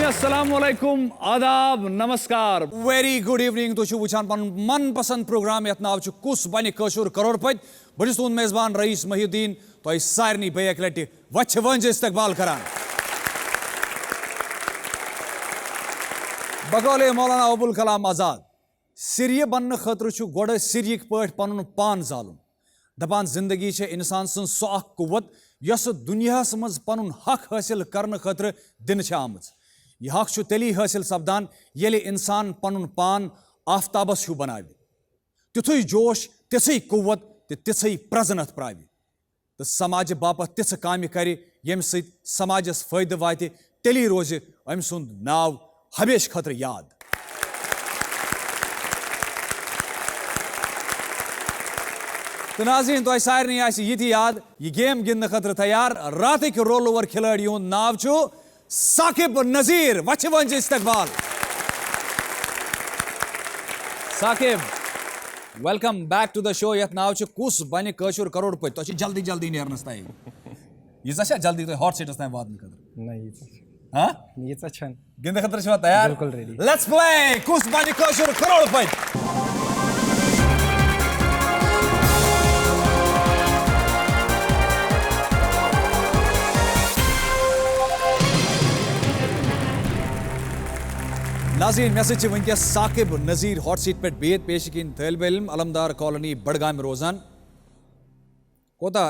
अस्सलामुअलैकुम, आदाब, नमस्कार, वेरी गुड इवनिंग। तुम वुचान पन मन पसंद प्रोग्राम यथ नाव कुस बनि कशुर करोड़पति। बह तुंद मेजबान रईस महिउद्दीन तुह सारे बे एक लटि वछ वंज इस्तकबाल करान। बकौले मौलाना अबुल कलाम आजाद सिरिय बन खतर गोड़ सिरियक पे पन पान जालुन। दपान जिंदगी इंसान सं सो अख कुव्वत यस दुनियास मज पन हक हासिल करने खतर दिन आम। यह हक तेली हासिल सपदान येले इंसान पन पान आफ्ताबस हूँ बनावे, तिथुई जोश, तिथुई कुव्वत तो तिथुई प्रजनत प्रावे तो समाज बापत तिथ काम कर यम सत समाजस फायदे वाते, तेली रोज अम सुंद नाव हमेश खतर याद। तो नाज़रीन तुह सारे ये याद यह गेम गिंदने खतर तैयार रात के रोल ओवर खिलाड़ी हुंद नाव साकिब नजीर। वछ वंज इस्तकबाल Saqib, welcome back to the show. यथ नाव कुस बनि कशुर करोड़पति। तुह जल्दी जल्दी नेरनस ताई यह जल्दी तुह हॉट सीटस ताई वातन खतर हाँ यह गिंदने खतर तैयार? बिल्कुल रेडी। लेट्स प्ले कुस बनि कशुर करोड़पति। नाज़रीन मे सत वनकस साकिब नज़ीर हॉट सीट पे बेत पेश किन तलबे इल्म अलमदार कॉलोनी बडगाम रोजान। कोता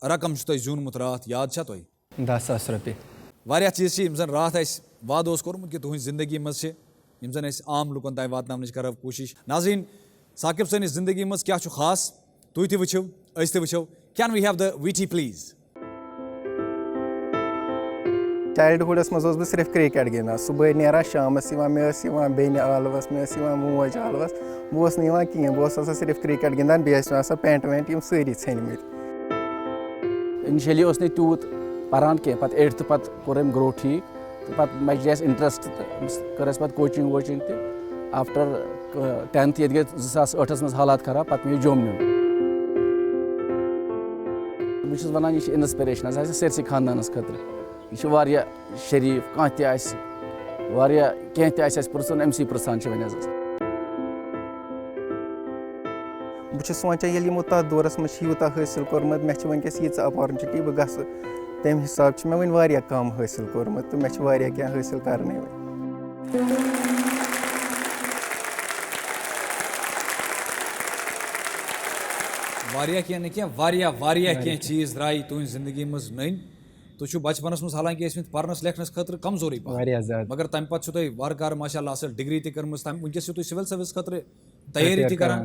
रकम तुह जूनमुत रात याद छा तुह? 10,000 रुपये। वारिया चीज जन रात वाद कोर्मुत कि तुह जिंदगी मज जन आम लुकन ताई वातन कर कोशिश। नाज़रीन साकिब सनिस जिंदगी मज क्या खास तुह ति वुछो अस ति वुछो। Can we have the VT please? चाइल्डहुडस मज सिर्फ क्रिकेट गिंदान, सुबह नेरा शामस मे बेन आलवस मे मोज आलवस बस कहें बस सिर्फ क्रिकेट गिंदान बे पेंट वेंट यम सारी छनमित। इनिशियली उस तूत पारान कह पे 8th पे कोर ग्रो ठीक तो पे बचे इंटरेस्ट कर पे कोचिंग वोचिंग त आफ्टर 10th ये गई 2008 मज हालात खराब पे मे जोम नुन। बहुत वन यह इंस्पिरेशन सरसे खानदानस खतर यह शरीफ कह कह पुरसन अमसी पुरसान वन। बहुत सोचान ये यमो तथ दौरस मज यूत हासिल कोर्मुत मे वनकस यीच अपॉर्चुनिटी बह गस तम हिसाब मे वन कम हासिल कोर्मुत तो मे क्या हासिल करने क्या चीज द्राई तुह जिंदगी मज नन। तुह बचपनस मज हालांकि पर्नस लेखनस खतर कमजोरी मगर तम पे वार माशाअल्लाह असल डिग्री तमस वनकस तुह सिविल सर्विस खतर तैयारी तरान।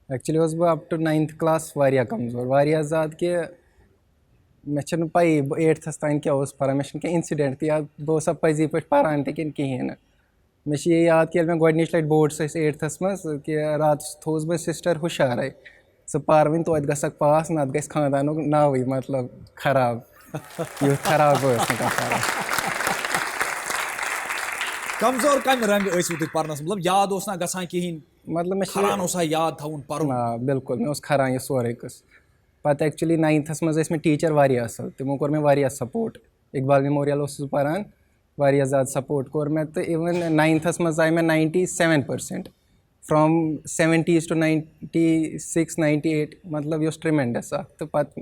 एक्चुअली बह अप टू 9th क्लास कमजोर ज़्यादा कि मे पी 8th तान क्या पान मे क्या इंसिडेंट तो याद बह पजी पे पान तक कहें मे ये याद कि मे गोडनिच लट बोर्ड्स 8th मज कि रात थोस बह सिस्टर हुशार स पार वन तो गक पास नत ग खानदान नाव मतलब खराब यु खराब कमजोर कम रंग पर्नस मतलब याद ना गसान कहें मतलब मे याद थवन पर बिल्कुल मे खरान यह सोरे कस पे एक्चुअली 9th मज मे टीचर वारिया असल तमो कोर मे वारिया सपोर्ट इकबाल मेमोरियल पारान वारिया ज़्यादा सपोर्ट कोर मे तो इवन 9th मज आए मे 97% फ्रॉम 70s to 96 98 मतलब यह ट्रिमेंडस तो पत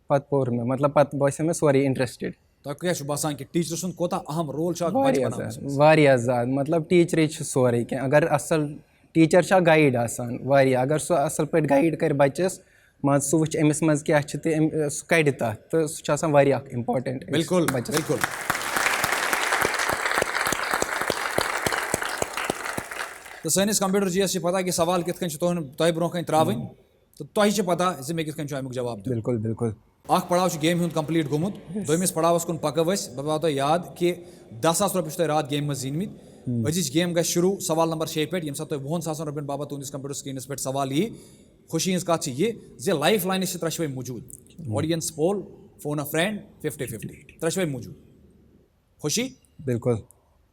पोर मे मतलब पत बस मे सोरे इंटरेस्टेड। तो क्या बसान कि टीचर सुन कोता अहम रोल वारिया ज़्यादा मतलब टीचर सोरे क्या अगर असल टीचर गाइड आसान वारिया अगर सो असल पे गाइड कर बच्चस मान सह वुच अमिस मज क्या सह कड़ तथ तो सह इम्पॉर्टेंट। बिल्कुल बिल्कुल। तो सैनिस कंप्यूटर जी पता कि सवाल कित तुम ब्रोह कन त्रावन तो तुम पता जे मे कित अमुक जवाब दिन बिल्कुल बिल्कुल पड़ाव गेम हुंद कंप्लीट गोमुत दोमिस पड़ावस कुन पको बह पाव तुम याद कि 10,000 रुपये रात गेम मज जीनमित अजिच गेम ग शुरू सवाल नंबर 6 पे ये तुम 20,000 रुपये बाबत तुंदिस कंप्यूटर स्क्रीनस पे सवाल यी खुशी हज कत ये लाइफ लाइन त्रेशवे मौजूद audience poll phone a friend 50-50 त्रेशवे मौजूद खुशी बिल्कुल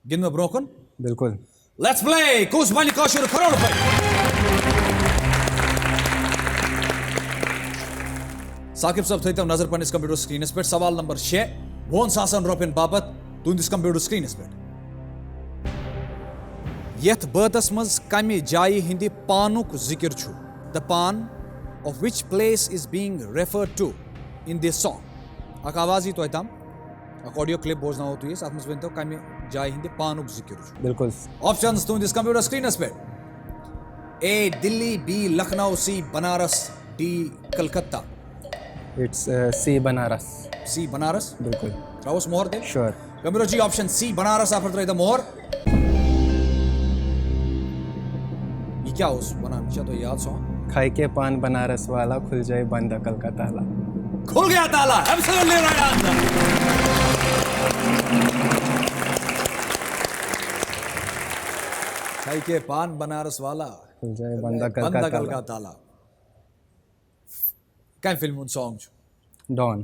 गिन ब्रोह कुन बिल्कुल लेट्स प्ले कुस बनी कोशुर करोड़पति साकिब साहब थो नजर पन्निस कंप्यूटर स्क्रीनस पे सवाल नंबर 6 20,000 रुपये बाबत तुंदिस कंप्यूटर स्क्रीनस पे यथ बतस मज कमि जाय हिंदी पानुक जिक्र छु the pan of which place is being referred to in this song अक आवाज तो तम अक ऑडियो क्लिप बोजना हो तुस अत मज वन कमि जाय हिंदी पानुक जिक्र छु बिल्कुल ऑप्शंस तुंदिस कंप्यूटर स्क्रीनस पे A Delhi B Lucknow C Banaras D Calcutta it's C Banaras C Banaras बिल्कुल त्रावस मोहर दे sure computer ji option C Banaras आप द मोहर ये क्या उस बना तो याद सॉन्ग खाई के पान बनारस वाला खुल जाए बंद अकल का ताला खुल गया ताला एब्सोल्युटली राइट आंसर खाई के पान बनारस वाला खुल जाए बंद अकल का ताला क्या फिल्म उन song Don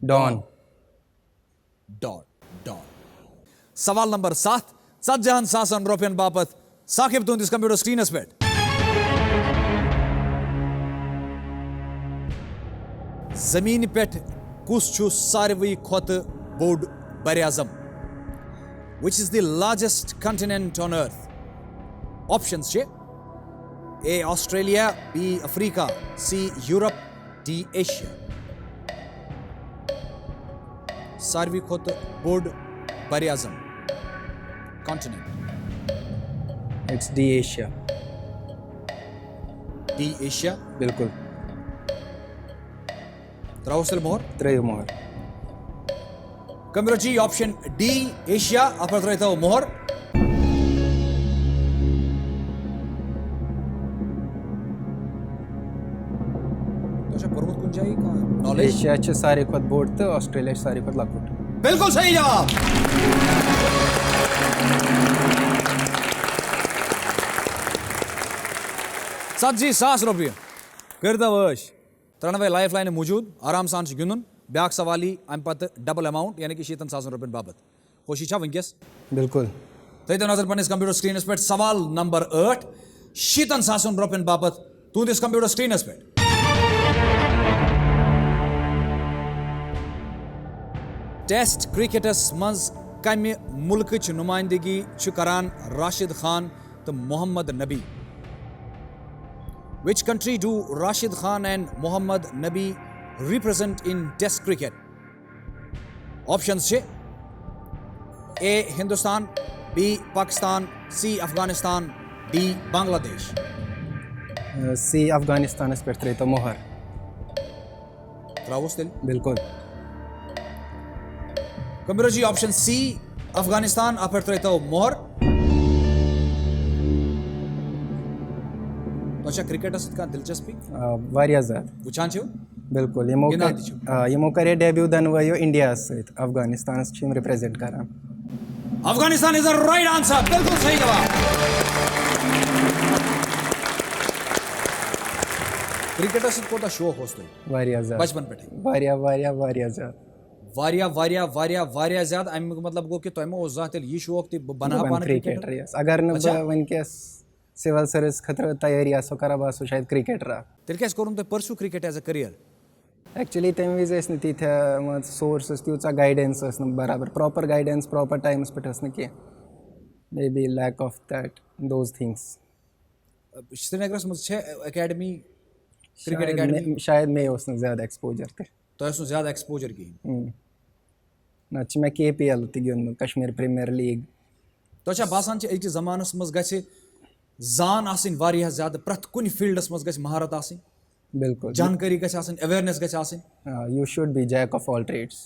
Don Don Don सवाल नंबर 7,7,000 रुपये बाबत साकिब तुंदिस कंप्यूटर स्क्रीनस पे जमीन पे कुस छु सारवी खोत बोड़ बरआज़म which is the largest continent on earth options छे A Australia B Africa C Europe D Asia सारवी खोत बोड़ बरआज़म continent it's D Asia D Asia बिल्कुल त्राउसल मोहर त्रय मोहर computer ji option D Asia अपर रहता हो मोहर प्रमुख कुंजाई का नॉलेज एशिया च सारे खुद बोड़ तो ऑस्ट्रेलिया सारे खुद लकुट बिल्कुल सही जवाब ₹70,000 कर दवश 93 लाइफ लाइन मौजूद आराम सान गिंदुन ब्याक सवाली अम पत डबल अमाउंट यानी कि 70,000 रुपये बाबत कोशिश वनकस बिल्कुल तो नजर पन्निस कंप्यूटर स्क्रीनस पे सवाल नंबर 8 70,000 रुपये बाबत तुंदिस कंप्यूटर स्क्रीनस पे टेस्ट क्रिकेटस मज कमि मुल्कच नुमाइंदगी करान राशिद खान तो मोहम्मद नबी Which country do Rashid Khan and Mohammad Nabi represent in Test cricket? Options छे A Hindustan B Pakistan C Afghanistan D Bangladesh सी अफगानिस्तान पे त्रय तो मोहर त्रावस तेल बिल्कुल कंप्यूटर जी ऑप्शन सी अफगानिस्तान अपर त्रय तो मोहर तो अच्छा क्रिकेट का दिलचस्पी वारिया ज़्यादा वुचान छो बिल्कुल यमो करे डेब्यू दन वो इंडिया सहित अफगानिस्तान छम रिप्रेजेंट करान Afghanistan is the right answer बिल्कुल सही जवाब क्रिकेट कोता शौक होस तो वारिया ज़्यादा बचपन पे वारिया वारिया वारिया ज़्यादा वारिया वारिया वारिया वारिया ज़्यादा अमिक मतलब गो कि तुम ओस जात ये शौक ति बना पान क्रिकेटर अगर न वनकस सिविल सर्विस खतर तैयारी आसो करा बासो शायद क्रिकेटर तेल क्या करूँ तो परसू cricket as a career actually तम विज तीत सोर्स तीचा गाइडेंस बराबर प्रॉपर गाइडेंस प्रॉपर टाइम्स पे कह may be lack of that those things Srinagar मज अकेडमी क्रिकेट अकेडमी शायद मे ज़्यादा एक्सपोजर तो ज़्यादा एक्सपोजर कहें ना मैं KPL गिंद कश्मीर प्रीमियर लीग तो अच्छा बासान अकिस जमानस मज गि जान आसिन वारिया ज़्यादा प्रत कुन फील्डस मज गि महारत आसिन बिल्कुल जानकारी गि आसिन अवेयरनेस गि आसिन you should be jack of all trades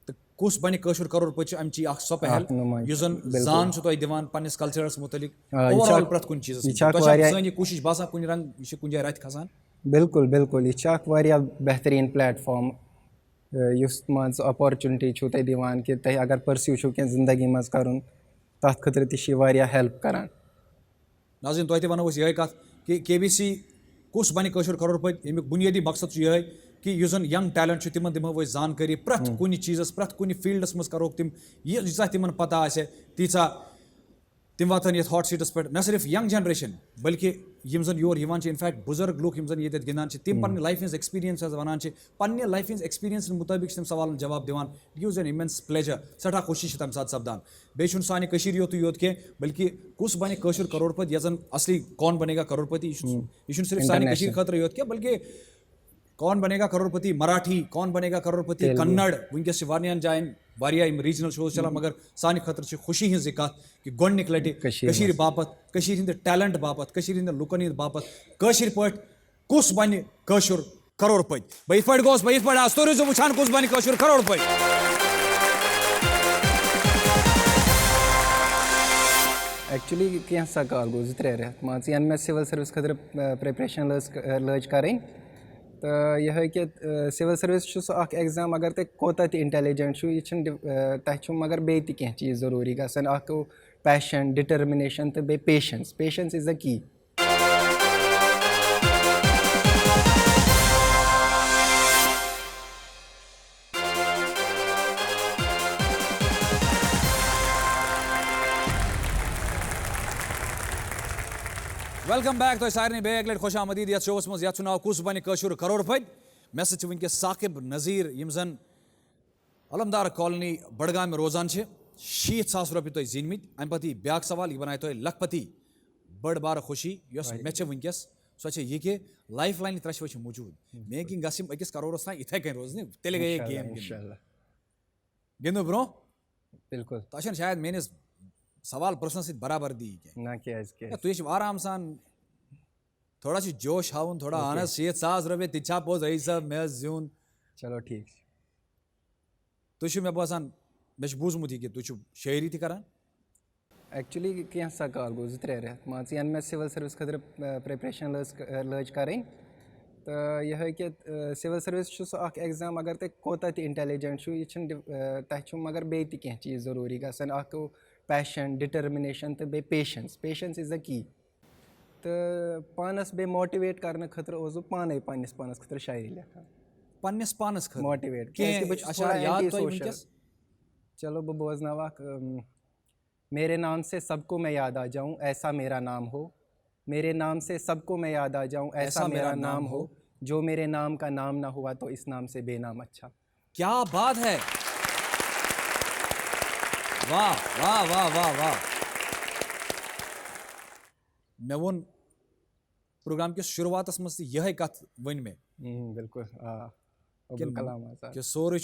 तो Kus Bani Koshur Karorpaet amchi akh so pehel yus zan zan chu toy divan pannis cultures mutalik overall prat kun cheezas to sani koshish basan kun rang ye kun jay rat khasan बिल्कुल बिल्कुल यह अख वारिया बेहतरीन platform use मज opportunity छु तय दिवान कि तय अगर परस्यू छु के जिंदगी मज करुन तथ खतर ति छि वारिया हेल्प करान नाज़रीन तो वनो ये कत कि KBC Kus Bani Koshur Karorpaet यमुक बुनियादी मकसद ये कि युस जन यंग टैलेंट तिमन दिमो वो जानकारी प्रथ कुन चीज़स प्रथ कुन फील्डस मज करोक तिम यीसा तिमन पता आसे तीसा तिम वातन ये हॉट सीटस पे न सिर्फ यंग जनरेशन बल्कि यम जन योर यवान इनफैक्ट बुजुर्ग लोग यम जन ये गिंदान तिम पन्ने लाइफ हिंज एक्सपीरियंस वनान पन्ने लाइफ हिंज एक्सपीरियंस मुताबिक तिम सवालन जवाब दिवान it was an immense pleasure सठा खुशी तम साथ सपदान बेशुन सानी कशीर योत के बल्कि Kus Bani Koshur Karorpaet यजन असली कौन बनेगा करोड़पति ये सिर्फ सानी कशीर खतर योत के बल्कि कौन बनेगा करोड़पति मराठी कौन बनेगा करोड़पति कन्नड़ वनकस वारियान जायन वारिया रीजनल शोज चलान मगर सानि खतर खुशी हिंज कत कि गोडनिक लटि कशीर बापत कशीर हिंद टैलेंट बापत कशीर हिंद लुकन हिंद बापत कशीर पट Kus Bani Koshur Karorpaet बह इथ पे गोस बह इथ पे तो रोजो वुचान Kus Bani Koshur Karorpaet actually क्या सा काल गो 3 रेत मान यन मे सिविल सर्विस खतर प्रिपरेशन लज करें तो यह कि सिविल सर्विस अख एग्जाम अगर तुम कोता इंटेलिजेंट तह मगर बे कह चीज़ ज़रूरी गसन अख पैशन डिटर्मिनेशन तो बे patience patience is the key welcome back तो सारे बे एक लट खुश आमदीद ये शोस मज ये नाव Kus Bani Koshur Karorpaet मे सत वनकस साकिब नज़ीर यम जन अलमदार कॉलोनी बडगाम रोजान 70,000 रुपये तुम जीनमित अम पे ब्या सवाल यह बनाए तुम लखपति बड़ बार खुशी मे वनकस सो यह कि लाइफ लाइन 3 मौजूद मे कि गम अकिस करोड़स तान इथे कन रोज तेल गए गेम गिंदो ब्रो बिल्कुल तो शायद मेनिस सवाल प्रश्न सहित बराबर दी ना तुम आराम सान थोड़ा जोश हावन थोड़ा आना 70,000 रुपये तिछा पोज रही सब मे जून चलो ठीक तुम मे बसान मे बूजमुत कि तुम शायरी थी करान एक्चुअली क्या सा काल गो 3 रेत मान यन मे सिविल सर्विस खतर प्रिपरेशन लज करें तो यह कि सिविल सर्विस अख एग्जाम अगर तुम कोता इंटेलिजेंट यह तह मगर बे कह चीज़ ज़रूरी गसन अख पैशन डिटर्मिनेशन तो बे patience patience is the key तो पानस बे मोटिवेट करने खतर पाने पानस पानस खतर शायरी लेखा पन्नस पानस खतर मोटिवेट चलो बह बोजनाव मेरे नाम से सबको मैं याद आ जाऊं ऐसा मेरा नाम हो मेरे नाम से सबको मैं याद आ जाऊं ऐसा मेरा नाम हो जो मेरे नाम का नाम ना हुआ तो इस नाम से बेनाम अच्छा क्या बात है वाह वाह वाह वाह वाह मे वो प्रोग्राम के शुरुआत मज यह कत वन मे बिल्कुल कि सोरे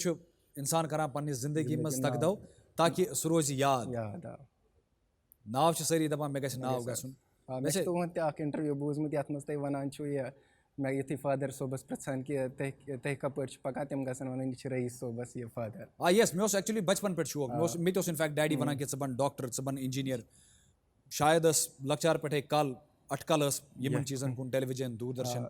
इंसान करान पन्नी जिंदगी मज तकदो ताकि सह रोज याद नाव सारी दपान मे गछ नाव गछुन तुहद इंटरव्यू बूजमुत ये मज तुम वन मे युथी फादर सोबस पृछान कि तह कपर पकान तम गसन वन यह रईस सोबस ये फादर यस मे एक्चुअली बचपन पे शौक मे इनफैक्ट डैडी वन कि बन डॉक्टर बन इंजीनियर शायद लकचार पे कल अटकल यमन चीजन कुन टेलीविजन दूरदर्शन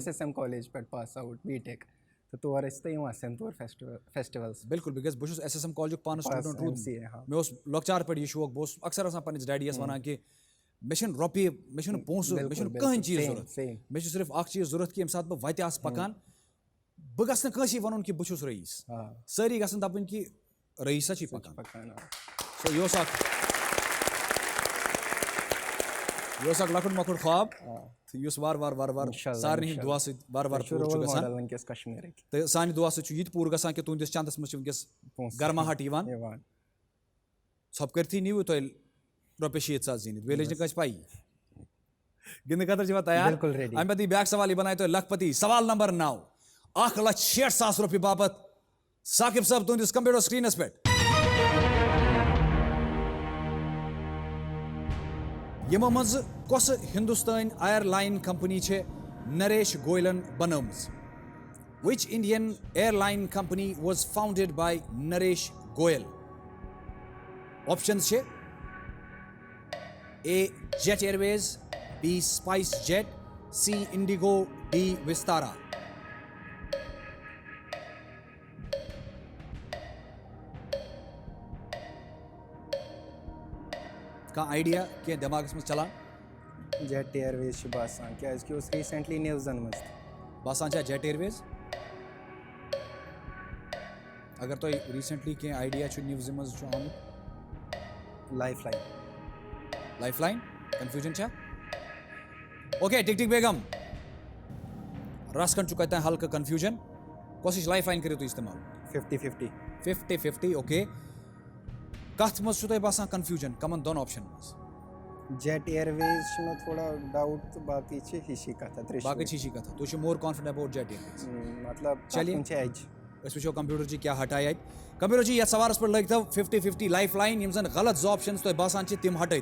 SSM कॉलेज पे पास आउट बीटेक तो तोर संतूर फेस्टिवल्स बिल्कुल बिकॉज बहुत SSM कॉलेज पान स्टूडेंट रूद मे लकचार पे शौक बस अक्सर पन्निस डैडीस वन कि मे रोपये मे पोस मे कहीं चीज जरूरत मे सिर्फ चीज जरूरत कि सात बह वत पकान बह गस वन कि बहुत रईस सारी गन दपन कि रईसा पकान सो यह लकुट मकुट ख्वाब वार वार वार वार सारे दुआ वार वार तो सान दुआ सह पूर ग कि तुंदिस चंदस मज वनकस गर्माहट सब करती नीव तुम रुपये 70,000 जीनित वे लज कस पाई गिंद खतर तैयार अमे पे ब्या सवाल बनाए तो लखपति सवाल नंबर 9 1,60,000 रुपये बाबत साकिब साहब तुंदिस कंप्यूटर स्क्रीनस पे यमो मज कस हिंदुस्तान एयरलाइन कंपनी नरेश गोयलन बनम Which Indian airline company was founded by Naresh Goyal? Options છે A. Jet Airways, B. Spice Jet, C. Indigo, D. Vistara. का आइडिया के दिमाग में चला जेट एयरवेज बासान क्या इसकी उस रिसेंटली न्यूज़न मस्त बासान छा जेट एयरवेज अगर तो रिसेंटली के आइडिया छु न्यूज़ में छु आमुत लाइफलाइन कंफ्यूजन छा ओके टिक टिक बेगम रास्कन चुका है हल्का कंफ्यूजन कोशिश लाइफलाइन करियो तो इस्तेमाल 50-50 ओके कथ मज छु तो बासान कंफ्यूजन कमन दोनों ऑप्शन मज जेट एयरवेज में थोड़ा डाउट तो बाकी छे हिशी का था बाकी चीज़ का था तो more confident about jet Airways मतलब चलिए एज अस वो कंप्यूटर जी क्या हटाए कंप्यूटर जी ये सवाल पर लग 50-50 लाइफ लाइन यम जन गलत ऑप्शन तो बासान तिम हटे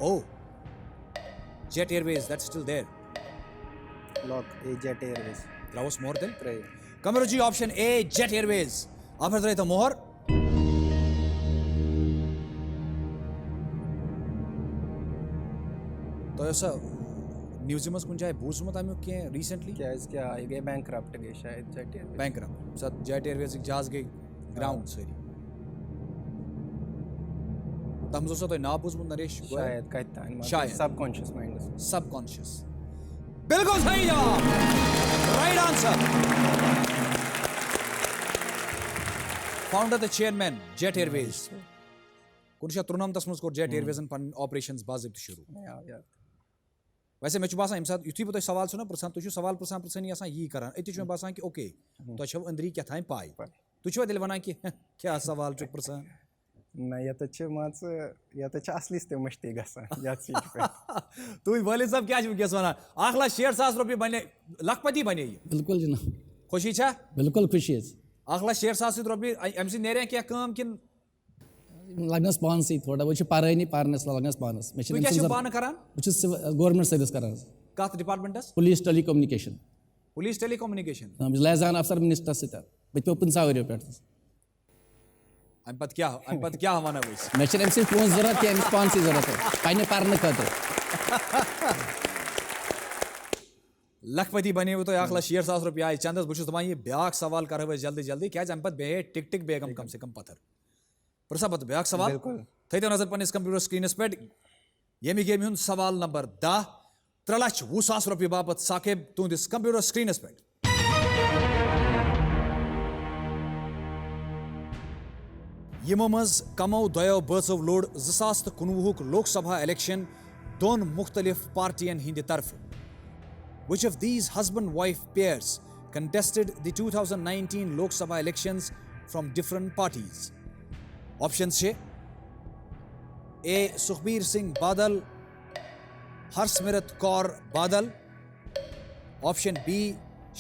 ओ jet airways that's still there lock A jet airways त्रावस मोर देन ट्राई computer ji option A jet airways आप रहे तो मोहर तो ऐसा न्यूज़ में कुछ जाए बूझमत आमियो के रिसेंटली क्या इसके आई गए बैंकक्रप्ट गए शायद jet Airways bankrupt sir jet Airways जहाज गई ग्राउंड सरी तम जो तो ना बूझमत नरेश शायद कहता है शायद सबकॉन्शियस माइंड सबकॉन्शियस बिल्कुल सही जवाब right answer founder the chairman jet Airways कुछ त्रुनम तस्मस को जेट एयरवेज पन ऑपरेशंस बाजिब शुरू यार वैसे मे बासान अमे साथ युथु बह सवाल छो ना प्रसान तुम सवाल प्रसान प्रसानी यी करान अति मे बासान कि ओके तुम अंदरी क्या थाई पाई तुम दिल वन कि क्या सवाल चुक प्रसान ना ये तो असलिस ते मस्ती गसान याद सीट पे तुम वालिद साहब क्या वस वन 1,60,000 रुपये बने लखपति बने बिल्कुल जनाब खुशी छा बिल्कुल खुशी 1,60,000 रुपये अम सद नेरिया क्या काम किन लगनस पानस थोड़ा वो पानी पानस लगनस पानस तुम क्या पान करान गवर्नमेंट सर्विस करान कत departments police telecommunication police telecommunication लैजान अफसर मिनिस्टर सत बह 15 वरियो पे अम पत क्या वन मे पोस जरूरत क्या पानस जरूरत पे पान खतर लखपति बने तो 1,60,000 रुपये आए चंदस बहुत दपान यह ब्या सवाल कर जल्दी जल्दी क्या अम पे टिक टिक बेगम कम से कम पत्थर प्रसा पत ब्या सवाल थो नजर पन्निस कंप्यूटर स्क्रीनस पे यमि गेम हुंद सवाल नंबर 10 3,20,000 रुपये बाबत साकिब तुंदिस कंप्यूटर स्क्रीनस पे यमो मज कमो दयो बचो लोड 2019 लोकसभा इलेक्शन दोन मुख्तलिफ पार्टियन हिंद तरफ Which of these husband-wife pairs contested the 2019 Lok Sabha elections from different parties? Options छे A. Sukhbir Singh Badal, Harsimrat Kaur Badal. Option B.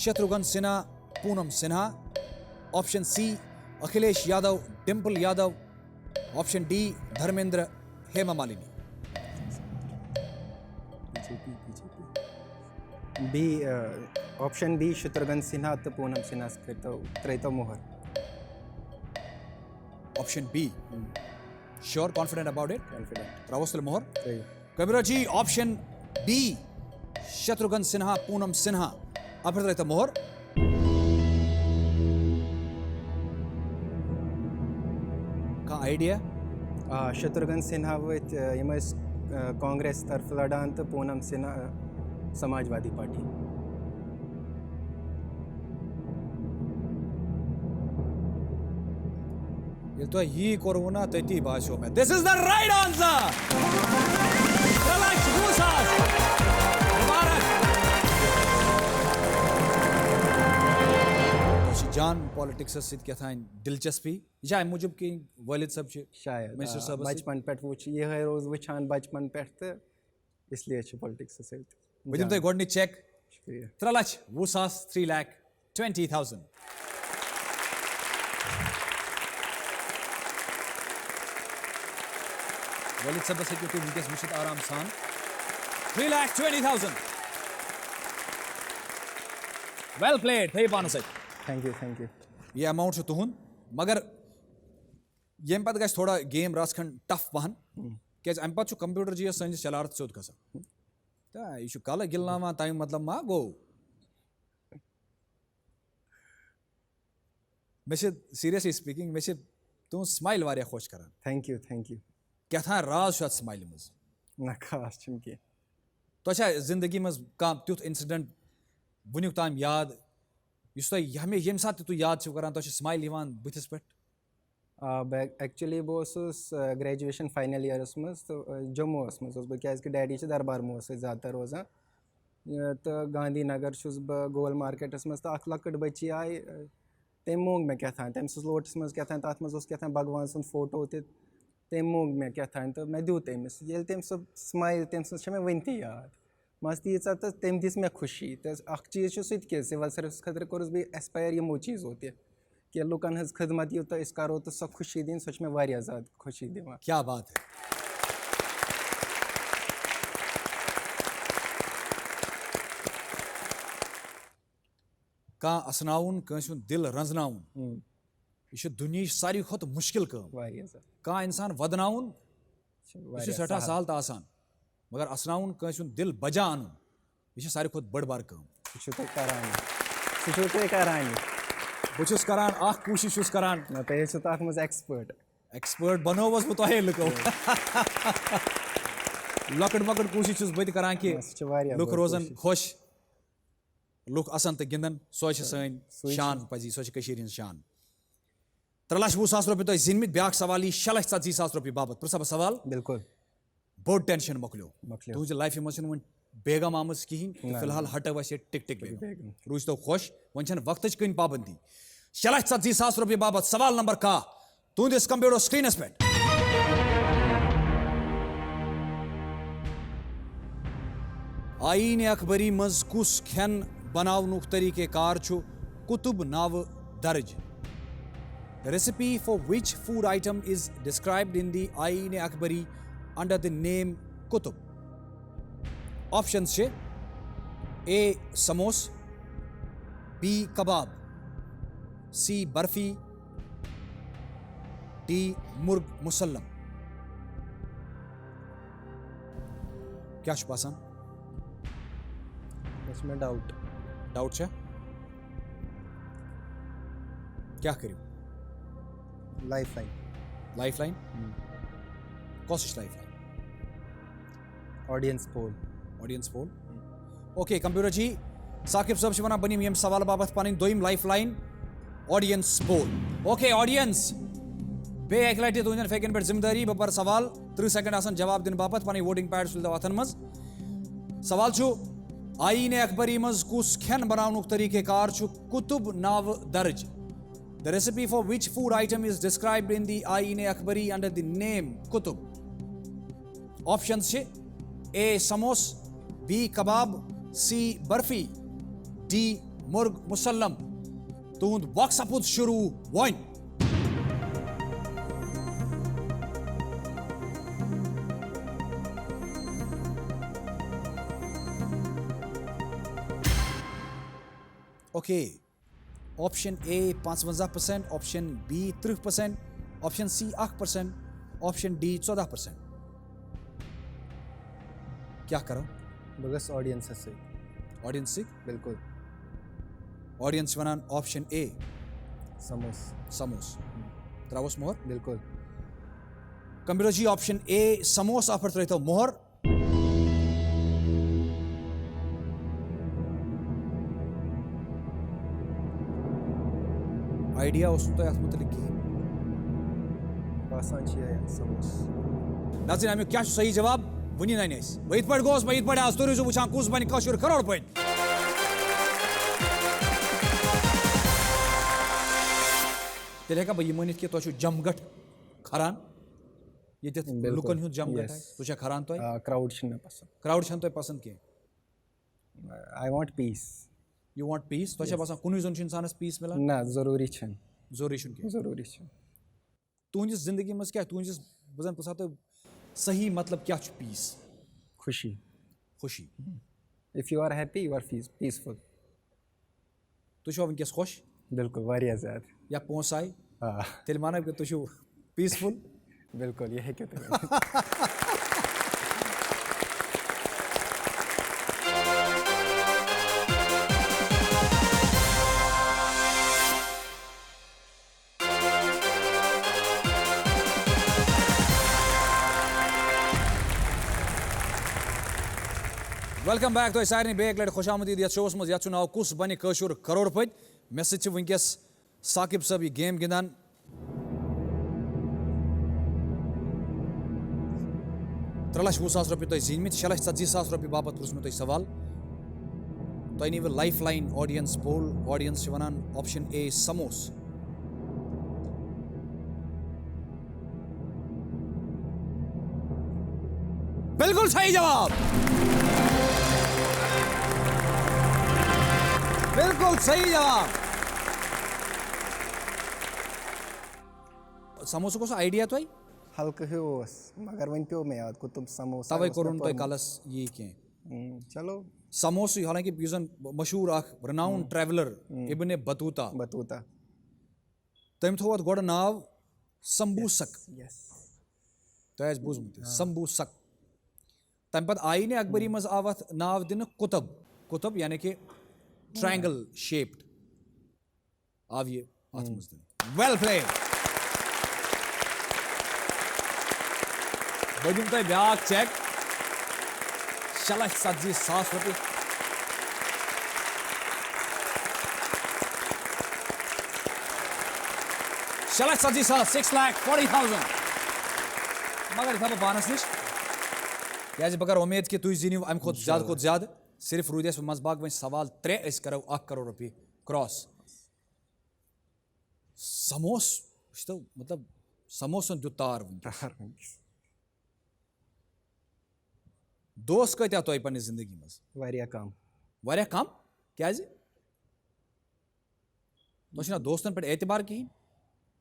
Shatrughan Sinha, Poonam Sinha. Option C. Akhilesh Yadav, Dimple Yadav. Option D. Dharmendra, Hema Malini. B option B Shatrughan Sinha तो पूनम सिन्हा त्रैतो मोहर Option B. Sure, confident about it? Confident Ravostal Mohar? Kabira ji, option B. Shatrughan Sinha, Poonam Sinha. Ab रहता मोहर का idea Shatrughan Sinha वो यम कांग्रेस तरफ लड़ान तो Poonam Sinha Samajwadi party ये तो यी कोरवो ना तती बाशो में this is the right answer जान पॉलिटिक्स सित क्या था दिलचस्पी जाय मुझब कि वालिद सब शायद मिनिस्टर साहब बचपन पे वो ये रोज वुचान बचपन पे तो इसलिए पॉलिटिक्स से Within the Godni check, शुक्रिया 3,3,20,000. Walid Sabba Security Vikas Mushid Aram San 3,20,000. Well played थी पान सत थैंक यू यह अमाउंट तुहद मगर ये पे गो थोड़ा गेम रस खंड टफ पहन क्या अम पे कंप्यूटर जी सैनिस शरारत सोद ग यह कल गिलना तम मतलब मा गो मे सीरियसली स्पीकिंग मे तुम स्माइल वारिया खुश कर थैंक यू क्या था राज स्माइल मज ना खास कह तो जिंदगी मज कह तुथ इंसिडेंट वुनिक ताम याद हमें ये सात तुम याद कर तो स्माइल बुथिस पे एक्चुअली बहुत ग्रेजुएशन फाइनल ईयरस मज तो जम्मू मज क्या डैडी दरबार मो ज़्यादा रोजान तो गांधी नगर बह गोल मार्केटस मज तो लकट बच्ची आई तम मोंग मे क्या तम लोटस मज क्या तथ मज क्या भगवान सुंद फोटो तम मोंग मे क्या तो मे दू तमिस ये तम स्माइल तम मे वन ती याद मस तीचा तो तम दिस मे खुशी तो चीज़ सह सिविल सर्विस खतर कोर्स बह एस्पायर यमो चीज़ों कि लुकन हज खिदमत यूत करो तो सह खुशी दिन सह मे वारिया ज़्यादा खुशी दिवान। क्या बात है कह असनाउन कंस दिल रंजनाउन यह दुनिया सारी खुद मुश्किल काम कह इंसान वदनाउन यह सठा सहल तो आसान मगर असनाउन कंस दिल बजा अन यह सारी खुद बड़ बार काम बहुत करान कोशिश करान एक्सपर्ट बनोवस बह तोहे लुको लकट मकट कोशिश बह करान कि लुक रोजन खुश लुक असन तो गिंदन सो सन शान पजी सो हज शान 3,20,000 रुपये तुम जिनमित ब्या सवाल 6,40,000 रुपये बाबत पृसा बह सवाल बिल्कुल बोड़ टेंशन मकलो तुज लाइफ मज वो बेगम आमज कहें फिलहाल हटो अस टिक टिक बेगम रूज तो खुश वन वक्त कन पाबंदी 6,40,000 रुपये बाबत सवाल नंबर का तुंदिस कंप्यूटर स्क्रीनस पे आईन अकबरी मज कुस खेन बनावनुक तरीक़ेकार कुतुब नाव दर्ज The recipe for which food item is described in the Ain Akbari under the name Kutub? Options है A. Samos, B. Kebab, C. Barfi, D. Murg Musallam. क्या छुपा सन इसमें डाउट है क्या करूँ लाइफलाइन कौशिश lifeline audience poll okay computer ji Saqib साहब वन बनी यम सवाल बाबत पन दोम lifeline audience poll okay audience बे एक लटि तुंदन फेकन पे जिम्मेदारी बह पर सवाल 30 सेकंड आसान जवाब दिन बाबत पन वोटिंग पैड सुल अथन मज सवाल आईन अकबरी मज कुस खेन बनावनुक तरीक़ेकार कुतुब नाव दर्ज The recipe for which food item is described in the Ain Akbari under the name Kutub? Options है A. Samos, B. Kebab, C. Barfi, D. Murg Musallam. तुंद वक्त सपुद शुरू one okay option A 55%, option B 30%, option C 8%, option D 14%। क्या करो bugs audience से बिल्कुल audience वनान option A samosa त्रावस मोहर बिल्कुल computer ji option A samosa आप तो मोहर आइडिया तो अत मुतलिक नाज़रीन अमुक क्या सही जवाब वनी नान बह पे गोस बह पे आज तुम वुचान कुस बन कशुर करोड़पति तेल हेका बह मानित कि तुम जमगट खरान ये लुकन हुंद जमगट तुम खरान तुम क्राउड तुम पसंद कह I want piece You want peace? तो अच्छा बसा कुन जोन इंसानस पीस मिला ना जरूरी तुहंदिस जिंदगी मज क्या तुहंदिस बजन पसा तो सही मतलब क्या पीस खुशी खुशी if you are happy you are peaceful तुम छो वनकस खुश बिल्कुल वारिया ज़्यादा या पोंस आए तेल मानो कि तुम पीसफुल बिल्कुल ये हेक्यो तुम वेलकम बैक तो सारे बेक लट खुश आमदीद ये शोस मज यु नाव कुस बनि कशुर करोड़पति मे सह वनकस साकिब साहब यह गेम गिंदान 3,20,000 रुपये तुम जीनमित 6,40,000 रुपये बाबत पृछ्मु तुम सवाल तुम नीव life line audience poll audience वन ऑप्शन ए समोस बिल्कुल सही जवाब बिल्कुल सही जवाब समोसो को आइडिया तो हल्का ही मगर वन पे मैं याद को तुम समोसा तवे कोरुन तो कलस ये के चलो समोस हालांकि यूजन मशहूर रनाउन ट्रैवलर इब्ने बतूता बतूता तम थो गोड़ नाव संबूसक यस तो बूझमुत संबूसक तम पत आई ने अकबरी मज आव नाव दिन कुतुब कुतुब यानी कि ट्रायंगल शेप्ड आव ये वेल प्लेड बजूम तुम ब्याक चेक 6,70,000 रुपये 6,70,000 6,40,000 मगर था पानस नश क्या बकर उम्मीद कि तुम जीनिव अम खुद ज्यादा सिर्फ रूद मजबाग वो सवाल 3 करो 1 करोड़ रुपये क्रॉस समोस तो मतलब समोसन दु तार दोस्त कत्या तुम पन्ने जिंदगी मज कम क्या तुम दोस्तन पे एतबार कहें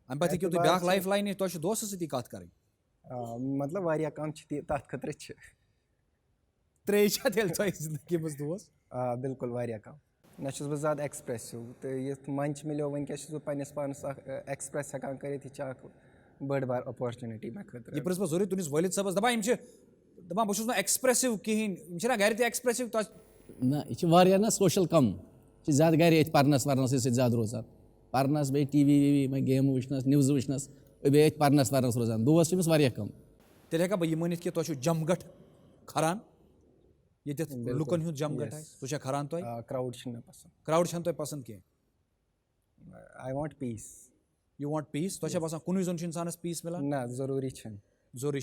अम पे तुम ब्या लाइफ लाइन तुम दोस्त सती कत कर मतलब कम तथ खतर 3 जिंदगी मज दोस्त बिल्कुल कम ना बह ज़्यादा एक्सप्रेसिव तो ये मंच मिलो वनकस पन्नस पानस एक्सप्रेस हेकान कर बड़ बार अपॉर्चुनिटी मे खतर यह पृछ जरूरी तुनिस वालिद साहबस दपान दपान बहुत एक्सप्रेसिव कहें गर एक्सप्रेसिव ना यह ना सोशल कम ज्यादा गर पर्नस वर्नस ज्यादा रोजान पर्नस बे टी वी वी गेम वुचनस न्यूज़ वुचनस बे पर्नस वर्नस रोजान दोस्त कम तेल हेका बह मानित कि तुम जमगट खरान ये लुकन हुंद जमगट तुम खरान तुम क्राउड पसंद क्राउड तुम पसंद कह I want piece you want piece तुम बसान कुन इंसानस पीस मिलान ना जरूरी जरूरी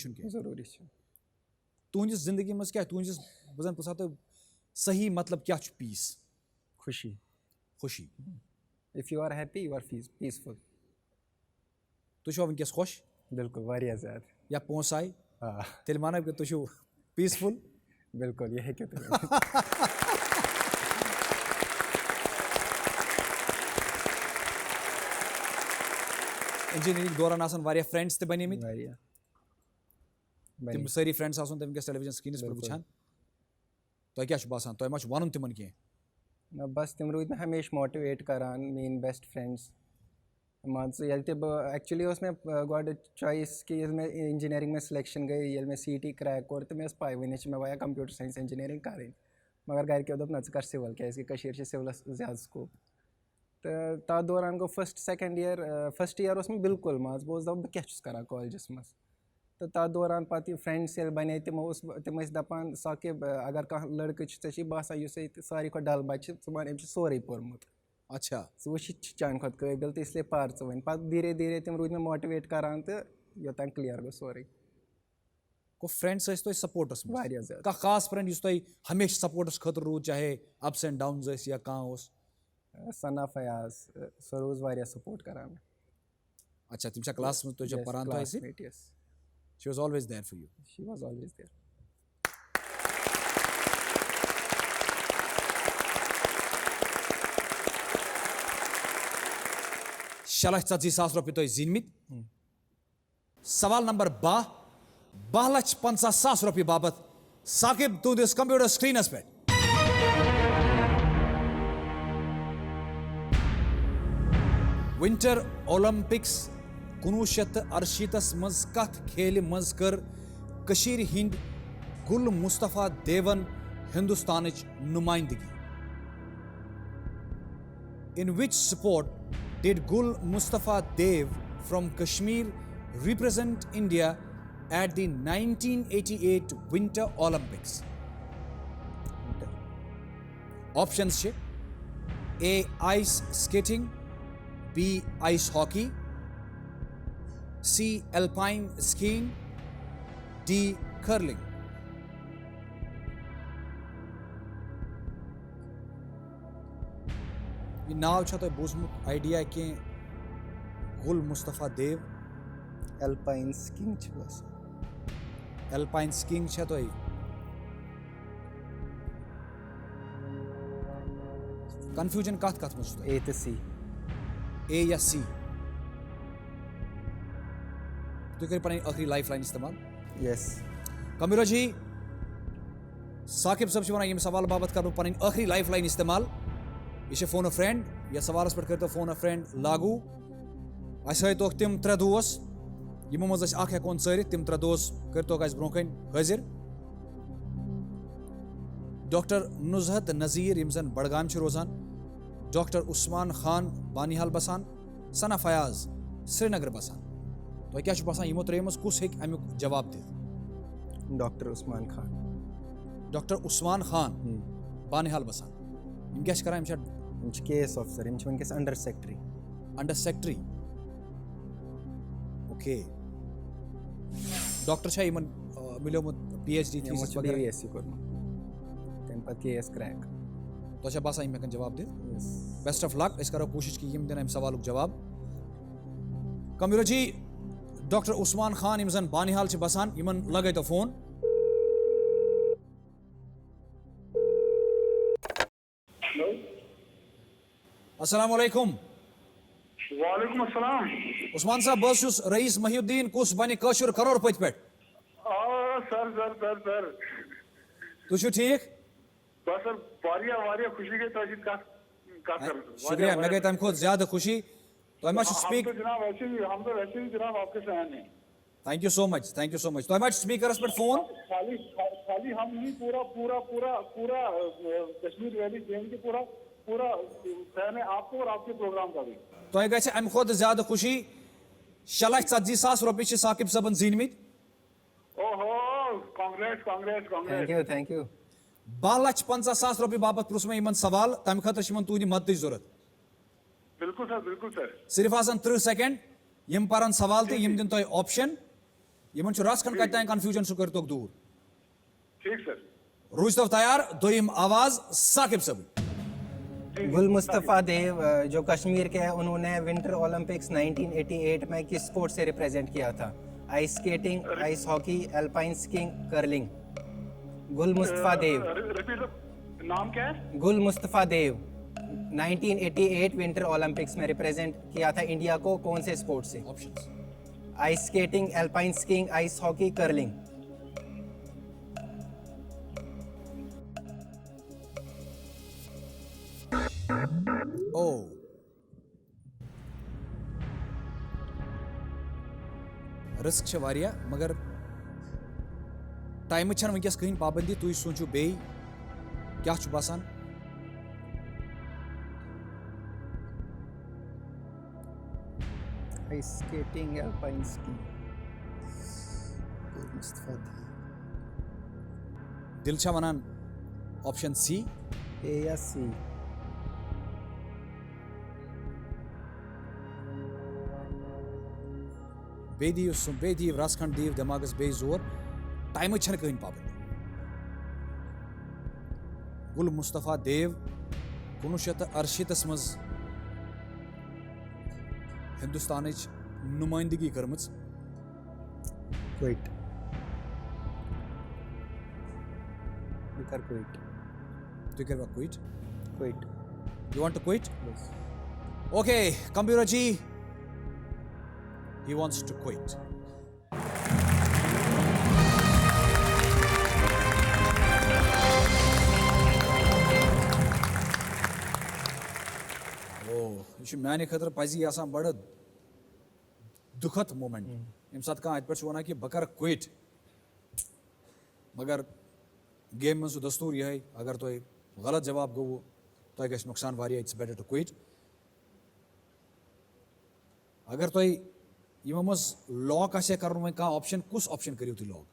तुहस जिंदगी मज क्या तुहस बह पुछा तो सही मतलब क्या पीस खुशी खुशी if you are happy you are peaceful तुम वनकस खुश बिल्कुल वारिया ज़्यादा या पोंस आए तेल मानो कि तुम पीसफुल बिल्कुल ये है क्या इंजीनियरिंग दौरान फ्रेंड्स ते बनिमित तम सारी फ्रेंड्स वनकस टेलीविजन स्क्रीनस पे वुचान तुम क्या बसान तुम वन तिमन कह ना बस तम रूद मे हमेशा मोटिवेट करान मेन बेस्ट फ्रेंड्स मान एक्चुअली मे गॉड चॉइस कि मे इंजीनियरिंग में सिलेक्शन गई ये मे CT क्रैक कोर तो मे पाई वन मे वाया कंप्यूटर साइंस इंजीनियरिंग कर मगर घर दोप ना कर सिवल क्या सिवलस ज्यादा स्कोप तो तथ दौरान गो फर्स्ट ईयर मे बिल्कुल मान बह बह क्या करान कॉलेजस मज तो तथ दौरान पे फ्रेंड्स ये बने तम दपान साकिब अगर कह लड़के ऐसी बसान सारी खो डल बच्चे वन अम सोरे पोर्मुत अच्छा वो चान खुद काबिल तो इसलिए पार वन पे धीरे धीरे तम रूद मे मोटिवेट करान तो योतान क्लियर गो सोरे को फ्रेंड्स तो सपोर्टस वारिया ज़्यादा कह खास फ्रेंड हमेशा सपोर्टस खतर रूद चाहे अप्स एंड डाउन्स या कह सना फयाज सो रोज वारिया सपोर्ट करान अच्छा तम क्लास में तुझे पढ़ान तो she was always there for you she was always there 6,40,000 रुपये तुम जीनमित सवाल नंबर 12,50,000 रुपये बाबत साकिब तुंदिस कंप्यूटर स्क्रीनस पे विंटर ओलंपिक्स 1968 मज कथ खेल मज कर कशीर हिंद गुल मुस्तफा देवन हिंदुस्तान नुमाइंदगी In which sport did Gul Mustafa Dev from Kashmir represent India at the 1988 Winter Olympics? Options છે A. Ice skating, B. Ice hockey, C. Alpine skiing, D. Curling. ये नाव छ तो बोझमुत आइडिया के गुल मुस्तफा देव एल्पाइन स्कीइंग छ बस एल्पाइन स्कीइंग छ तो कंफ्यूजन कथ मज ए तो सी ए या सी तो कर पनी आखिरी लाइफ लाइन इस्तेमाल यस कमिरो जी साकिब सब छ वना यम सवाल बाबत कर पनी आखिरी लाइफ लाइन इस्तेमाल यह फोन अ फ्रेंड या सवालस पे कर फोन अ फ्रेंड लागू अस तो तम त्रे दोस यमो मज अख हेकोन चरित तम त्रे दोस करतो ब्रोकन हाजिर डॉक्टर नुजहत नज़ीर यम जन बडगाम रोजान डॉक्टर उस्मान खान बानिहाल बसान सना फयाज श्रीनगर बसान तो क्या बसान यमो त्रेयो मज कुस हेक अमुक जवाब दित डॉक्टर उस्मान खान बानिहाल बसान यम क्या करान यम केस ऑफिसर यम वनकस अंडर सेक्रेटरी ओके डॉक्टर छा यमन मिलोमुत पीएचडी थीसिस वगैरह बीएससी कोरमुत तम पत केस क्रैक तो अच्छा बस यम हेकन जवाब दित बेस्ट ऑफ लक करो कोशिश कि यम दिन सवाल जवाब कमिरो जी डॉक्टर उस्मान खान यम जन बानिहाल छ बसान यमन लगे तो फोन अस्सलाम वालेकुम वालेकुम अस्सलाम उस्मान साहब बस रईस महिउद्दीन कुस बनी कशुर करोड़पति पे सर सर सर सर तुझ ठीक बस सर वारिया वारिया खुशी के तौर कर शुक्रिया मैं गई तम खुद ज्यादा खुशी तो मैं स्पीक जनाब हम तो वैसे ही जनाब आपके फैन हैं थैंक यू सो मच तो मैं स्पीकर पर फोन खाली हम नहीं पूरा पूरा पूरा पूरा कश्मीर वैली गेम के पूरा फैन है आपको और आपके प्रोग्राम का भी तो गए अम खुद ज्यादा खुशी 6,40,000 रुपये साकिब सबन जीनमित ओहो कांग्रेस थैंक यू 2,50,000 रुपये बाबत पुरुष में इन सवाल तम खतर तुद मदद जरूरत बिल्कुल सर सिर्फ आसान 30 सेकंड यम पारन सवाल तो यम दिन तो ऑप्शन यमन रस खंड कत कंफ्यूजन सह कर दूर ठीक सर रूज तो तैयार दोयम आवाज साकिब सब गुल मुस्तफ़ा देव जो कश्मीर के हैं उन्होंने विंटर ओलंपिक्स 1988 में किस स्पोर्ट से रिप्रेजेंट किया था ice skating ice hockey alpine skiing curling Gul Mustafa Dev नाम क्या है गुल मुस्तफ़ा देव 1988 विंटर ओलंपिक्स में रिप्रेजेंट किया था इंडिया को कौन से स्पोर्ट से options ice skating alpine skiing ice hockey curling ओ रिस्क छ वारिया मगर टाइम छन वंकस कहीं पाबंदी तुई सोचो बे क्या छु बासान ice skating alpine skiing Mustafa दिल छा वनान ऑप्शन सी ए या सी बेदीव रासखंड दीव दिमागस बे जोर टाइम छन कहीं पाबंदी गुल मुस्तफ़ा देव 1968 मज हिंदुस्तान नुमाइंदगी कर्म क्विट तु कर quit you want to quit Yes. Okay computer ji he wants to quit यह माने खतर पजी आसान बड़ दुखद मोमेंट यम सात कह अत पे वन कि बह कर क्विट मगर गेम मज दस्तूर यह अगर तुम गलत जवाब गो तुम गि नुकसान वारिया इट्स बेटर टू क्विट अगर तुम यमो मज लॉक आसे कर वह कह ऑप्शन कुस ऑप्शन करियो तुम lock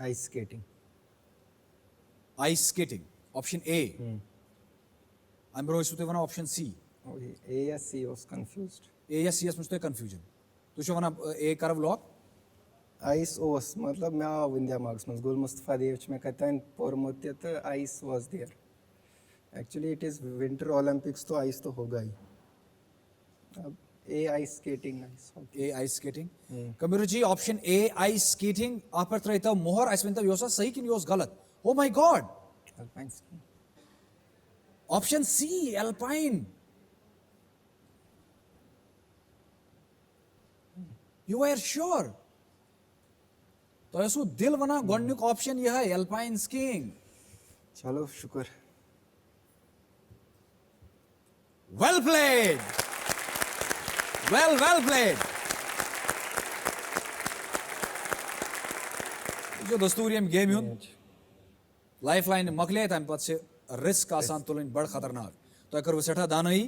ice skating ice skating option A um bro तुम वन ऑप्शन सी ए या सी वाज कंफ्यूज्ड ए या सी मज तुम कन्फ्यूजन तुम वन ए कर लॉक आइस ओस मतलब मे आव वन दिमागस मज गुल मुस्तफा देव मे कतन पोरमुत तो ice was there actually it is winter olympics तो आइस तो होगा ही अब A ice skating A ice skating computer ji option A ice skating आप पर त्रैता मोहर अस वन यो सही कि योस गलत oh my God alpine skiing option C alpine you are sure तो दिल वना गोडनुक ऑप्शन यह है एल्पाइन स्कीइंग चलो शुक्र वेल प्लेड वेल प्लेड जो दस्तूर यम गेम लाइफ लाइन मकले तम पे रिस्क आसान तुलन बड़ खतरनाक तो कर सठा दानई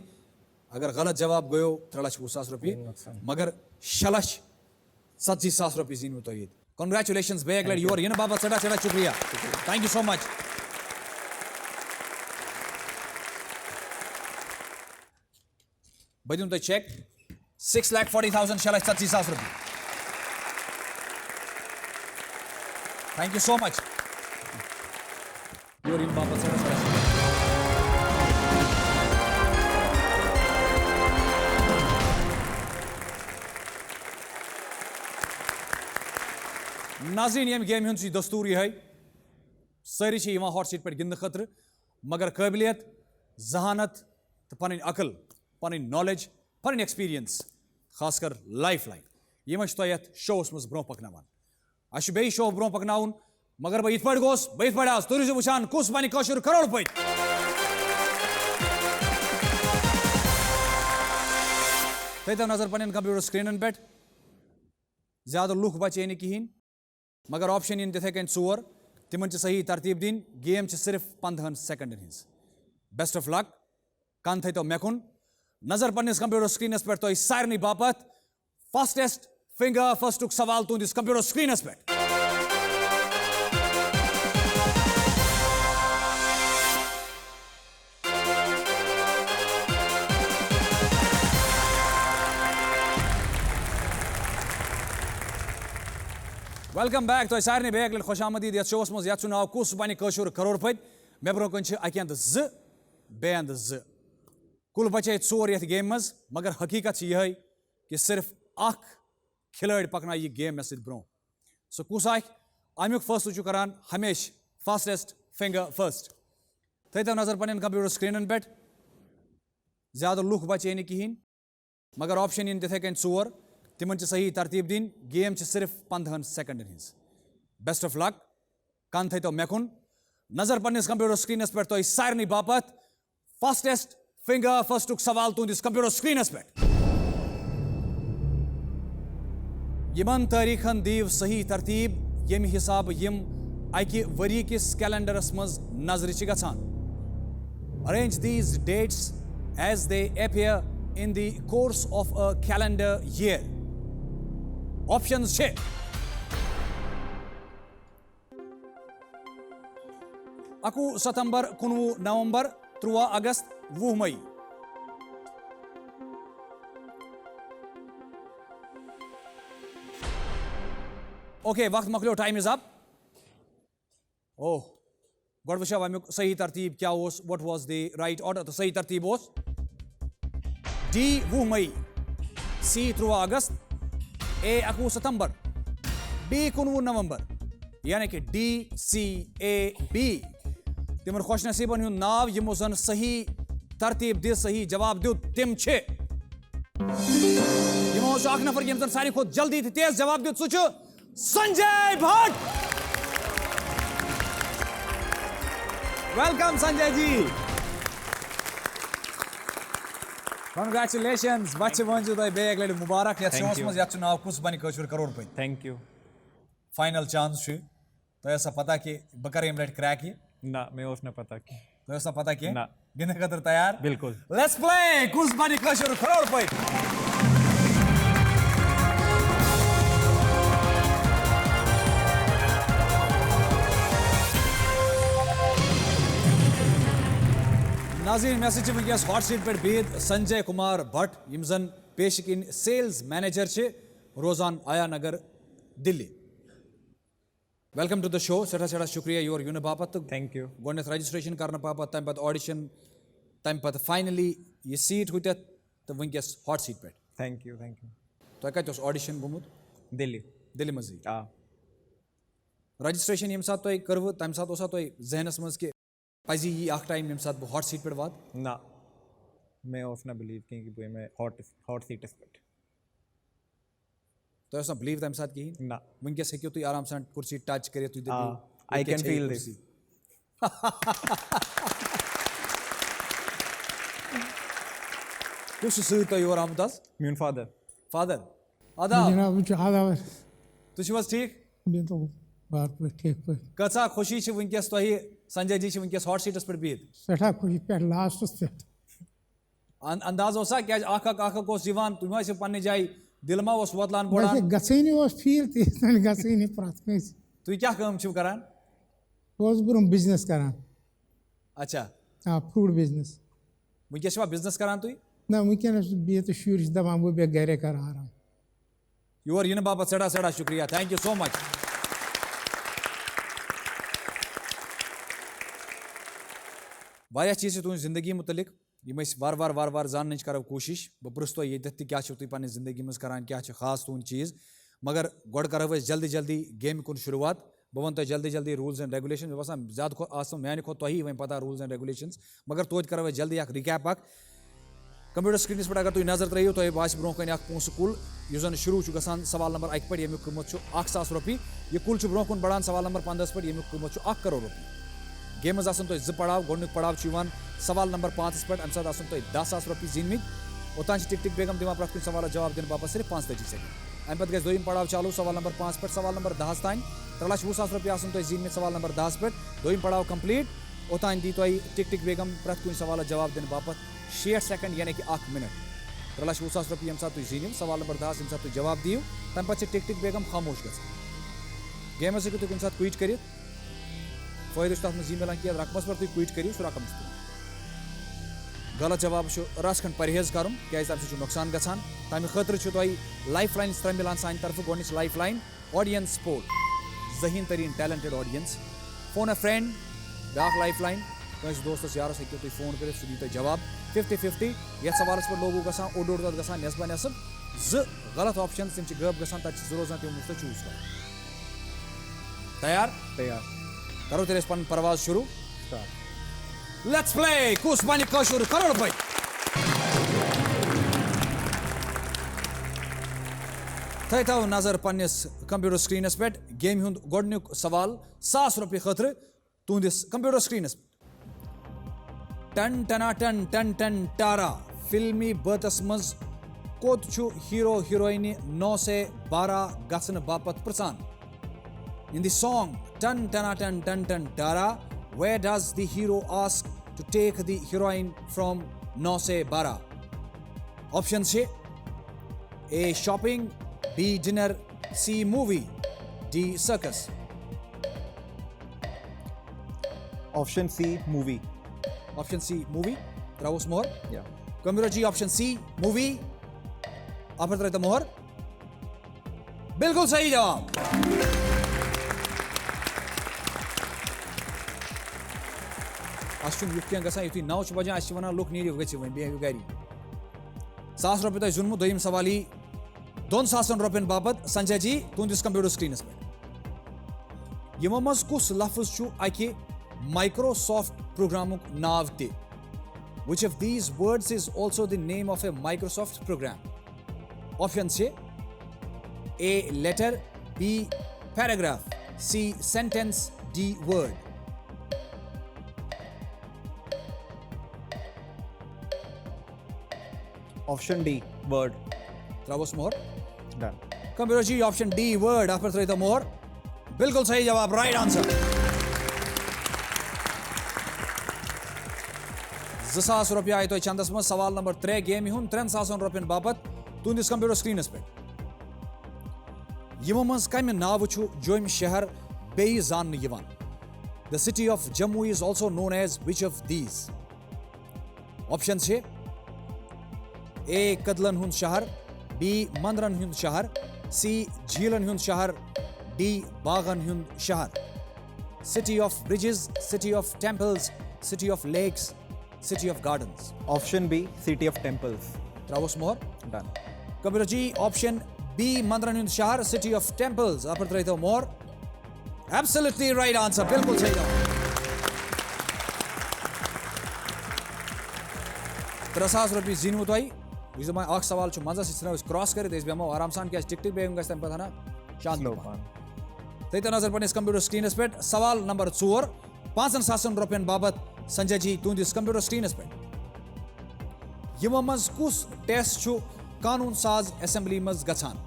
अगर गलत जवाब गयो 3,20,000 रुपये मगर 6,70,000 रुपये जीनो तो ये Congratulations, Beg lad, you are in Baba Chada Chada Shukriya. Thank you so much. Badun the check 6,40,000 shall I 70,000 rupees. Thank you so much. You are in Baba Chada Chada Shukriya. नाज़रीन यम game हुंद दस्तूर यह सारी hot seat पे गिंद खतर मगर काबिलियत जहानत तो पन अकल पन नॉलेज पन एक्सपीरियंस खासकर लाइफ लाइन यम तुम शोस मज ब्रो पकनावान अश बे शो ब्रो पकनाउन मगर बह इत गोस बह इत आज तुम रूजो वुचान कुस बनि कशुर करोड़पति थो नजर पन कंप्यूटर स्क्रीन पे ज्यादा लुक बचे नी कहें मगर ऑप्शन इन तिथे कन 4 तिमन सही तरतीब दिन गेम सिर्फ 15 सेकंडन हिंस बेस्ट ऑफ लक कान थो तो मेकुन नजर पन्निस कंप्यूटर स्क्रीनस पे तो सारे बापत फास्टेस्ट फिंगर फर्स्ट सवाल तुंदिस कंप्यूटर स्क्रीनस पे वेलकम बैक तो सारे बेग खुश आमदीद ये शोस मज ये नाव कुस बनि कशुर करोड़पति मे ब्रो कन अक अंद बे अंद कुल बचे 4 ये गेम मज मगर हकीकत यह कि सिर्फ अख खिलाड़ी पकना यह गेम मे ब्रो सो कुस अमुक फैसलु करान हमेश फास्टेस्ट फिंगर फर्स्ट थो नजर पन कंप्यूटर स्क्रीन पे ज्यादा लुक बचे नी कहें मगर ऑप्शन इन तिथे कन 4 तिमन सही तरतीब दिन गेम सिर्फ 15 सेकंडन हिंस बेस्ट ऑफ लक कान थो मेकुन नजर पन्निस कंप्यूटर स्क्रीनस पे तो सारे बापत फास्टेस्ट फिंगर फर्स्ट सवाल तुंदिस कंप्यूटर स्क्रीनस पे यमन तारीखन दीव सही तरतीब यम हिसाब यम अकि वरी किस कैलेंडरस मज नजर गछान arrange these dates as they appear in the course of a calendar year options छे अकु सितंबर 19 नवंबर 13 अगस्त 20 मई ओके वक्त मकलो टाइम इज अप ओह गोड वुचो अमुक सही तरतीब क्या what was the right order तो सही तरतीब डी 20 मई सी 13 अगस्त ए 21 सितंबर बी 19 नवंबर यानी कि डी सी ए बी तिमन खुश नसीबन हुंद नाव यमो जन सही तरतीब दि सही जवाब दु तिम छे यमो अख नफर यम जन सारी खुद जल्दी तेज जवाब दु सु Sanjay Bhatt welcome Sanjay ji Congratulations. Bachche vanju toy beg lady Mubarak. Yat Thank shows you. mas yat chunav Kus Bani Koshur Karorpaet. Thank you. Final chance chu. तो ऐसा पता कि बकर एमलेट क्रैक ही ना मैं उसने पता की तो ऐसा पता कि ना। गिनने खातर तैयार बिल्कुल। लेट्स प्ले कुस बनी कशुर करोड़पति नाज़रीन मैसेज वंकस हॉट सीट पे बिहित संजय कुमार भट्ट यम जन पेशकिन सेल्स मैनेजर रोजान Aya Nagar Delhi welcome to the show सठा सठा शुक्रिया योर यून बापत Thank you. गोडनेथ रजिस्ट्रेशन करने बापत तम पत ऑडिशन तम पत फाइनली ये सीट हुत तो वंकस हॉट सीट पे Thank you. Thank you. तो कत ऑडिशन गुमुत दिल्ली दिल्ली मजी आ रजिस्ट्रेशन यम सात तो करव तम सात ओसा तो जहनस मज के पजी ये अख टाइम यम सात हॉट सीट पे वात ना मैं उसने बिलीव की कि मैं हॉट सीट पे तो ऐसा बिलीव तम सात की ना वंकस हेक्यो तु आराम सान कुर्सी टच करे तु I can feel this. कुछ सही तो योर आमदास मेन फादर फादर आदाब जनाब आदाब तुझ बस ठीक मैं तो बार पे ठीक पे कचा खुशी छ वंकस तो संजय जी छ वंकस हॉट सीटस पे बिहित सठा खुशी पे लास्ट पे अंदाज ओसा क्या आख आख को जीवान तुम से पन्ने जाई दिल मा ओस वतलान बोड़ा बस गसैनी ओस फील ती गसैनी प्रात कस तु क्या काम छु करान ओस बुरम बिजनेस करान अच्छा आ फूड बिजनेस वंकस वा बिजनेस करान तु ना वुनकस बे तो शुर दवान वो बे घरे कर आराम योर इन बाबत सड़ा सड़ा शुक्रिया थैंक यू सो मच वारिया चीज तुम जिंदगी मुतलिक यम वार वार जान करो कोशिश बह पृस तो ये क्या तुम पन्ने जिंदगी मज करान क्या खास तुन चीज़ मगर गोड करो जल्दी जल्दी गेम कुन शुरुआत बह वन जल्दी जल्दी रूल्स एंड रेगुलेशन मे बसान ज्यादा माने खो तुम वन पता रूल्स एंड रेगुलेशन मगर तोत करो जल्दी रिकैप कंप्यूटर स्क्रीनस पे अगर तुम नजर त्रो तुम बास ब्रोह कन पोस कुल यह शुरू गसान सवाल नंबर 1 पे यमुक कीमत 1,000 रुपये यह कुल ब्रोह कुन बढ़ान सवाल नंबर 15 पे यमुक कीमत 1 करोड़ रुपये गेम मज तुम 2 पड़ाव गोडनुक पड़ाव सवाल नंबर 5 पे अम तुम 10,000 रुपये जीनमित ओतान टिक टिक बेगम दिवान प्रत कुछ सवाल जवाब दिन बापत सिर्फ 35 सेकंड अम पे गई दोम पड़ाव चालू सवाल नंबर 5 पे सवाल नंबर 10 तान 3,20,000 रुपये तुम जीनमित सवाल नंबर 10 पे दोम पड़ाव कंप्लीट ओतान दी तुम टिक टिक बेगम प्रत कुछ सवाल जवाब दिन बापत 60 सेकंड यानी कि 1 मिनट 3,20,000 रुपये यम तुम जीनिव सवाल नंबर 10 यम तुम जवाब दियो तम पे टिक टिक बेगम खामोश ग गेम हूँ तुम कुछ क्विट कर फायदे तथ मज मिलान क्या रकमस पर तुम क्विट करो सह रकम गलत जवाब रस खंड परहेज कर क्या तम नुकसान गसान तमें खतर तुम लाइफ लाइन 3 मिलान सान तरफ गोच लाइफ लाइन ऑडियंस पोल जहीन तरीन talented audience phone a friend ब्याक लाइफ लाइन कंस दोस्तस यारस हेक्यो तुम फोन कर सह दी जवाब 50-50 ये सवाल पे लोगों गसान ओड ओड गसान नस्बा नस्ब 2 गलत ऑप्शन तम गब गसान तक रोजान तम मुझ चूज कर तैयार तैयार करो तेरे पन परवाज शुरू लेट्स प्ले कुस बानी कोशुर करोड़पति थो नजर पन्निस कंप्यूटर स्क्रीनस पे गेम हुंद गोडनुक सवाल 1,000 रुपये खतर तुंदिस कंप्यूटर स्क्रीनस टन टना टन टन टन टारा फिल्मी बतस मज कोत छु हीरो हीरोइन 9 से 12 गसन बापत प्रसान इन द सॉन्ग टन टना टन टन टन टारा where does the hero ask to take the heroine from 9 से 12 ऑप्शन छे A shopping B dinner C movie D circus option C movie option C movie त्राउस मोहर या computer ji option C movie आप तरह मोहर बिल्कुल सही जवाब अशुन युक्तियां गसान युति 9 बजान अस वन लुक नीर गि वन बेहू गर 1,000 रुपये तुम जुनमु दोम सवाल 2,000 रुपयन बाबत संजय जी तुंदिस कंप्यूटर स्क्रीनस पे यमो मज कुस लफ्ज छु अकि माइक्रोसॉफ्ट प्रोग्रामुक नाव ते which of these words is also the name of a Microsoft program option छे A letter B paragraph C sentence D word Option D, word. Travos more. Done. Computer ji option D word आप पर तो more. बिल्कुल सही जवाब, right answer. 2000 रुपया आए तो चंदस में सवाल नंबर 3 गेम हुन 3000 रुपयन बाबत तुंदिस कंप्यूटर स्क्रीनस पे यमो मज कम नाव छु जोम शहर बेई जान यवान. The city of Jammu is also known as which of these? Option छे A कदलन हुन शहर, B मंदरन हुन शहर, C झीलन हुन शहर, D बागन हुन शहर. City of bridges, city of temples, city of lakes, city of gardens. Option B, city of temples. Travos मोहर. Done. Computer जी option B मंदरन हुन शहर, city of temples आप पर तो मोहर. Absolutely right answer. बिल्कुल सही जवाब. 3000 रुपये जीनू तो आई. इस समय आख सवाल छु मजा से उस क्रॉस करे देश बेमो आराम सान क्या टिक टिक बेम गस्तन पता ना शांत Slow पान. pan. तै नजर पने कंप्यूटर स्क्रीन पे सवाल नंबर 4 5000 रुपयन बाबत संजय जी तुंदिस कंप्यूटर स्क्रीन पे यमो मज कुस टेस्ट छु कानून साज असेंबली मज गछान.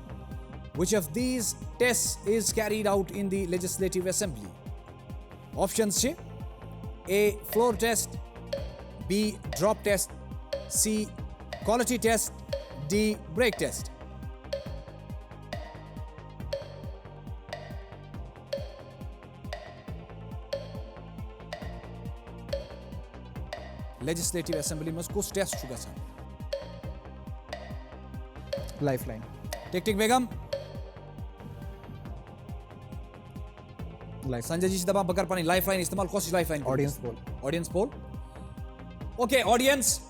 Which of these tests is carried out in the Legislative Assembly? Options छे A. Floor test, B. Drop test, C. Quality test, D. Break test. Legislative Assembly में कुछ टेस्ट छुगा सा. Lifeline. टिक टिक बेगम. Life. संजय जी से दबा बकर पानी लाइफलाइन इस्तेमाल कोशिश lifeline. Audience poll. Audience poll. Okay, audience.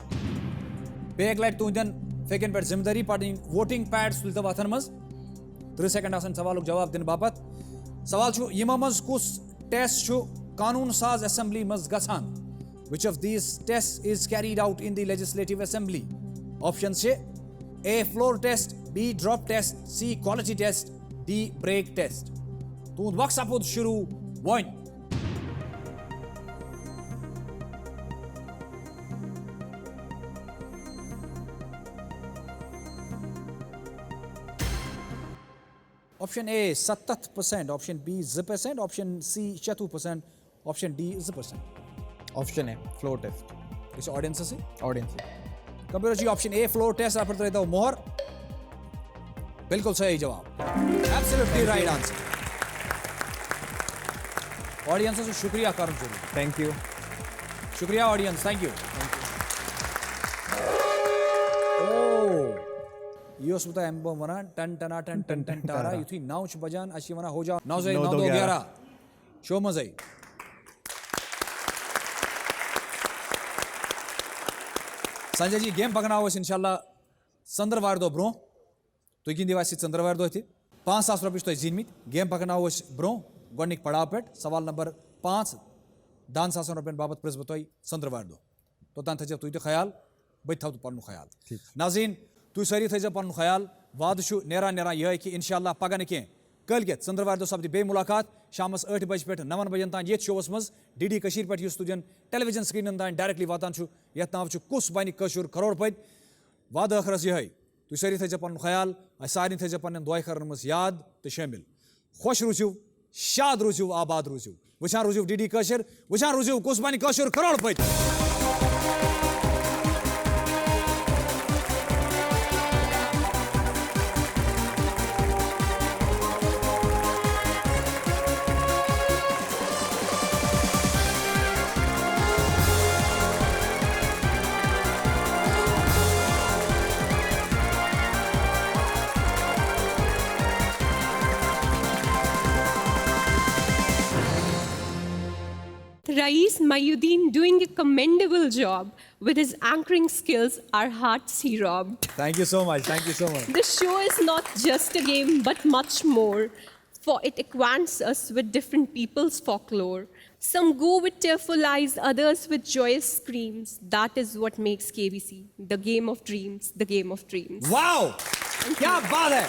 Beg light तुंजन फेकन पर जिम्मेदारी पार्टी वोटिंग पैड सुलता वाथन मज 3 सेकंड आसन सवाल जवाब दिन बाबत. सवाल छु यमा मज कुस टेस्ट छु कानून साज असेंबली मज गछान. Which of these tests is carried out in the Legislative Assembly? Options छे A. Floor test, B. Drop test, C. Quality test, D. Break test. तू वक्त सपुद शुरू one. Option A 70%, option B 0%, option C 4%, option D 0%. Option A, floor test. इस audience से Audience. Computer ji option A floor test आप रहता हूं मोहर. बिल्कुल सही जवाब. Absolutely right answer. ऑडियंस से शुक्रिया करम जरूर. Thank you. शुक्रिया ऑडियंस. Thank you. ओ यो सुता एम्बो वना टन टना टन टन टन तारा युथी 9 बजान अशी वना हो जा 9 9 2 11 शो मजे. संजय जी गेम पकना हो इंशाल्लाह चंद्रवार दो ब्रो तो गिंदिवास चंद्रवार दो 5000 रुपये तो जीनमित गेम पकना हो ब्रो गोनिक पड़ाव पे सवाल नंबर 5 10,000 रुपये बाबत प्रस बतोई चंद्रवार दो तो तान थजब तुई तो ख्याल बत थव पन ख्याल. नाज़रीन तुई सारी थजब पन ख्याल. वाद छु नेरा नेरा यह कि इंशाल्लाह पगह न कल के चंद्रवार दो सपद बे मुलाकात शामस 8 बज पे 9 बजन तान ये शोवस मज DD कशीर पे तुजन टेलीविजन स्क्रीन तान डायरेक्टली वातान यथ नाव कुस बनि कशुर करोड़पति. वाद आखरस यह तुई सारी थजब पन ख्याल सारे थजब पन दुआ कर मज याद तो शामिल. खुश रूजू शाद रूजू आबाद रूजू वुचान रूजू DD कशर वुचान रूजू कुस बनि कशुर करोड़पति. Rais Mayuddin doing a commendable job. With his anchoring skills, our hearts he robbed. Thank you so much. Thank you so much. The show is not just a game, but much more, for it acquaints us with different people's folklore. Some go with tearful eyes, others with joyous screams. That is what makes KBC the game of dreams, the game of dreams. Wow! क्या बात है.